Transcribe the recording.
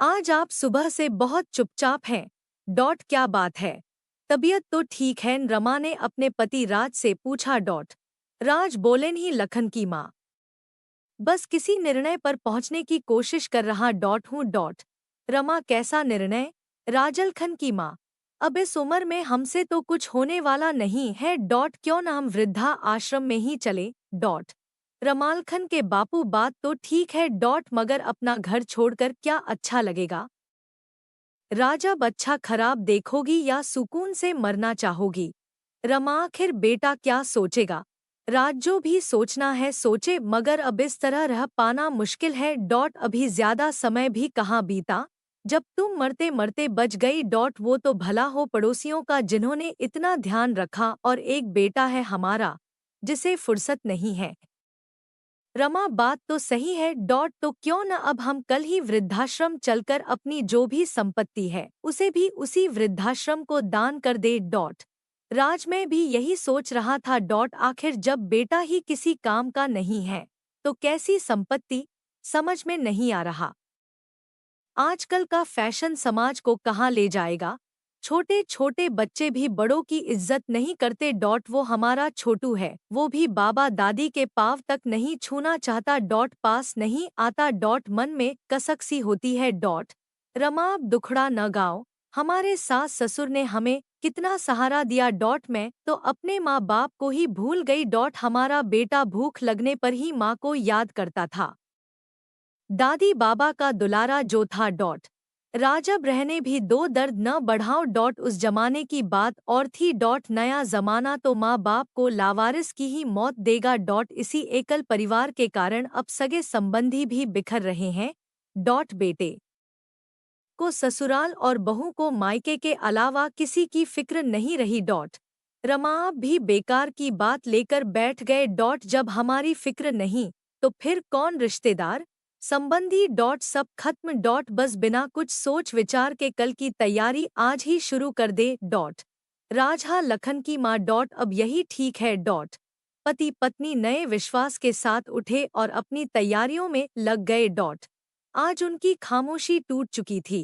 आज आप सुबह से बहुत चुपचाप हैं। डॉट क्या बात है? तबीयत तो ठीक है? रमा ने अपने पति राज से पूछा। डॉट राज बोले, नहीं लखन की माँ, बस किसी निर्णय पर पहुंचने की कोशिश कर रहा डॉट हूँ। डॉट रमा कैसा निर्णय? राजलखन की माँ, अब इस उम्र में हमसे तो कुछ होने वाला नहीं है। डॉट क्यों न हम वृद्धा आश्रम में ही चले? डॉट रमालखन के बापू, बात तो ठीक है डॉट, मगर अपना घर छोड़कर क्या अच्छा लगेगा? राजा, बच्चा खराब देखोगी या सुकून से मरना चाहोगी? रमा, आखिर बेटा क्या सोचेगा? राज, जो भी सोचना है सोचे, मगर अब इस तरह रह पाना मुश्किल है। डॉट अभी ज्यादा समय भी कहाँ बीता जब तुम मरते मरते बच गई। डॉट वो तो भला हो पड़ोसियों का जिन्होंने इतना ध्यान रखा, और एक बेटा है हमारा जिसे फुर्सत नहीं है। रमा, बात तो सही है डॉट, तो क्यों न अब हम कल ही वृद्धाश्रम चलकर अपनी जो भी संपत्ति है उसे भी उसी वृद्धाश्रम को दान कर दे। डॉट राज, मैं भी यही सोच रहा था। डॉट आखिर जब बेटा ही किसी काम का नहीं है तो कैसी संपत्ति? समझ में नहीं आ रहा। आजकल का फैशन समाज को कहाँ ले जाएगा? छोटे छोटे बच्चे भी बड़ों की इज्जत नहीं करते। डॉट वो हमारा छोटू है, वो भी बाबा दादी के पाँव तक नहीं छूना चाहता। डॉट पास नहीं आता। डॉट मन में कसक सी होती है। डॉट रमा, अब दुखड़ा न गाओ, हमारे सास ससुर ने हमें कितना सहारा दिया। डॉट मैं तो अपने माँ बाप को ही भूल गई। डॉट हमारा बेटा भूख लगने पर ही माँ को याद करता था, दादी बाबा का दुलारा जो था। डॉट राजब रहने भी दो, दर्द न बढ़ाओ। डॉट उस जमाने की बात और थी। डॉट नया जमाना तो माँ बाप को लावारिस की ही मौत देगा। डॉट इसी एकल परिवार के कारण अब सगे संबंधी भी बिखर रहे हैं। डॉट बेटे को ससुराल और बहू को मायके के अलावा किसी की फिक्र नहीं रही। डॉट रमा, आप भी बेकार की बात लेकर बैठ गए। डॉट जब हमारी फिक्र नहीं तो फिर कौन रिश्तेदार संबंधी? डॉट सब खत्म। डॉट बस बिना कुछ सोच विचार के कल की तैयारी आज ही शुरू कर दे। डॉट राजहा, लखन की माँ। डॉट अब यही ठीक है। डॉट पति पत्नी नए विश्वास के साथ उठे और अपनी तैयारियों में लग गए। डॉट आज उनकी खामोशी टूट चुकी थी।